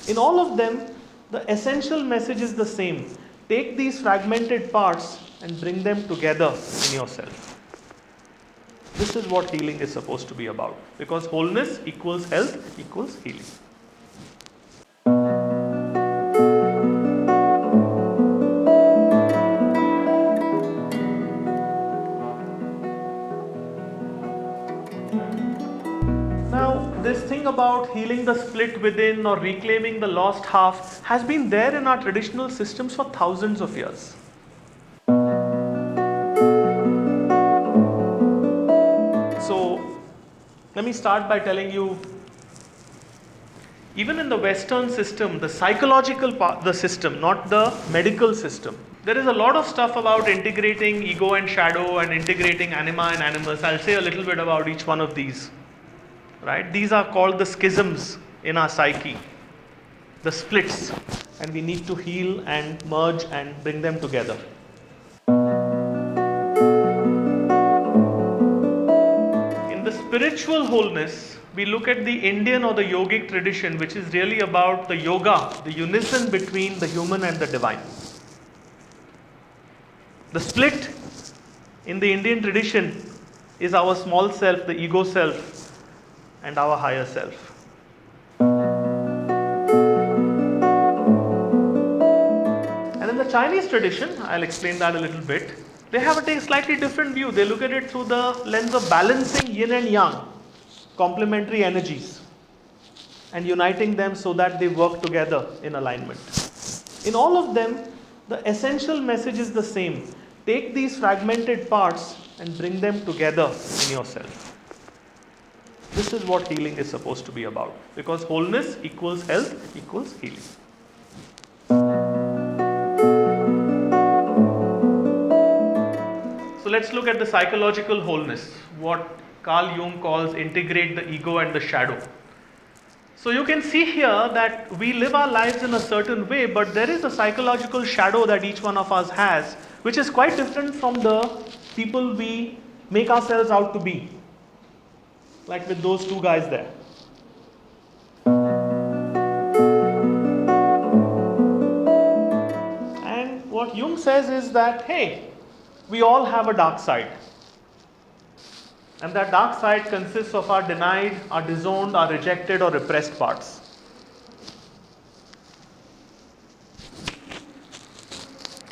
In all of them, the essential message is the same. Take these fragmented parts and bring them together in yourself. This is what healing is supposed to be about, because wholeness equals health equals healing. Now, this thing about healing the split within or reclaiming the lost half has been there in our traditional systems for thousands of years. So, let me start by telling you, even in the Western system, the psychological part, the system, not the medical system, there is a lot of stuff about integrating ego and shadow and integrating anima and animus. I'll say a little bit about each one of these. Right? These are called the schisms in our psyche, the splits, and we need to heal and merge and bring them together. In the spiritual wholeness, we look at the Indian or the yogic tradition, which is really about the yoga, the unison between the human and the divine. The split in the Indian tradition is our small self, the ego self, and our higher self. And in the Chinese tradition, I'll explain that a little bit, they have a slightly different view. They look at it through the lens of balancing yin and yang, complementary energies, and uniting them so that they work together in alignment. In all of them, the essential message is the same. Take these fragmented parts and bring them together in yourself. This is what healing is supposed to be about, because wholeness equals health equals healing. So let's look at the psychological wholeness, what Carl Jung calls integrate the ego and the shadow. So you can see here that we live our lives in a certain way, but there is a psychological shadow that each one of us has, which is quite different from the people we make ourselves out to be. Like with those two guys there. And what Jung says is that, hey, we all have a dark side. And that dark side consists of our denied, our disowned, our rejected or repressed parts.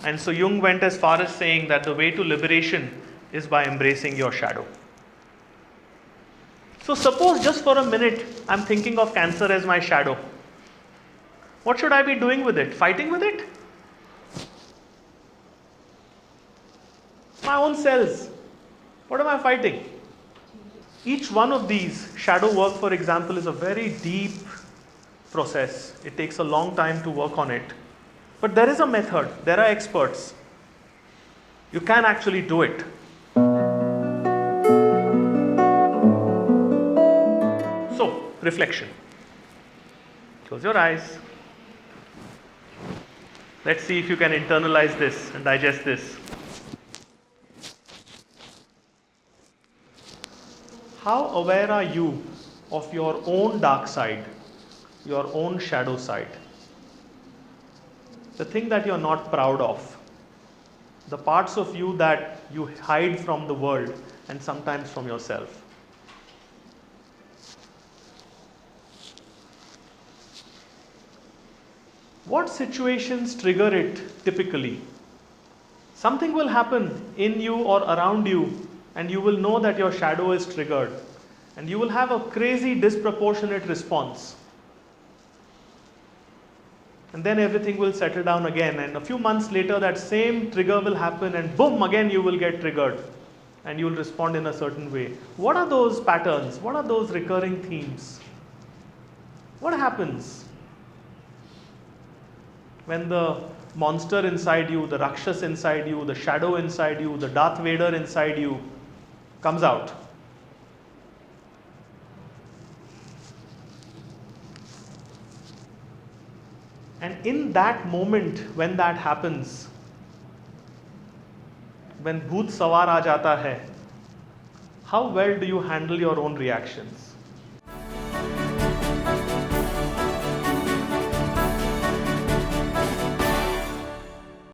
And so Jung went as far as saying that the way to liberation is by embracing your shadow. So suppose just for a minute I'm thinking of cancer as my shadow. What should I be doing with it? Fighting with it? My own cells. What am I fighting? Each one of these, shadow work for example, is a very deep process. It takes a long time to work on it. But there is a method. There are experts. You can actually do it. Reflection. Close your eyes. Let's see if you can internalize this and digest this. How aware are you of your own dark side, your own shadow side? The thing that you're not proud of, the parts of you that you hide from the world and sometimes from yourself. What situations trigger it typically? Something will happen in you or around you, and you will know that your shadow is triggered. And you will have a crazy disproportionate response. And then everything will settle down again. And a few months later, that same trigger will happen, and boom, again you will get triggered. And you will respond in a certain way. What are those patterns? What are those recurring themes? What happens when the monster inside you, the Rakshas inside you, the shadow inside you, the Darth Vader inside you comes out? And in that moment when that happens, when bhoot sawar aa jata hai, how well do you handle your own reactions?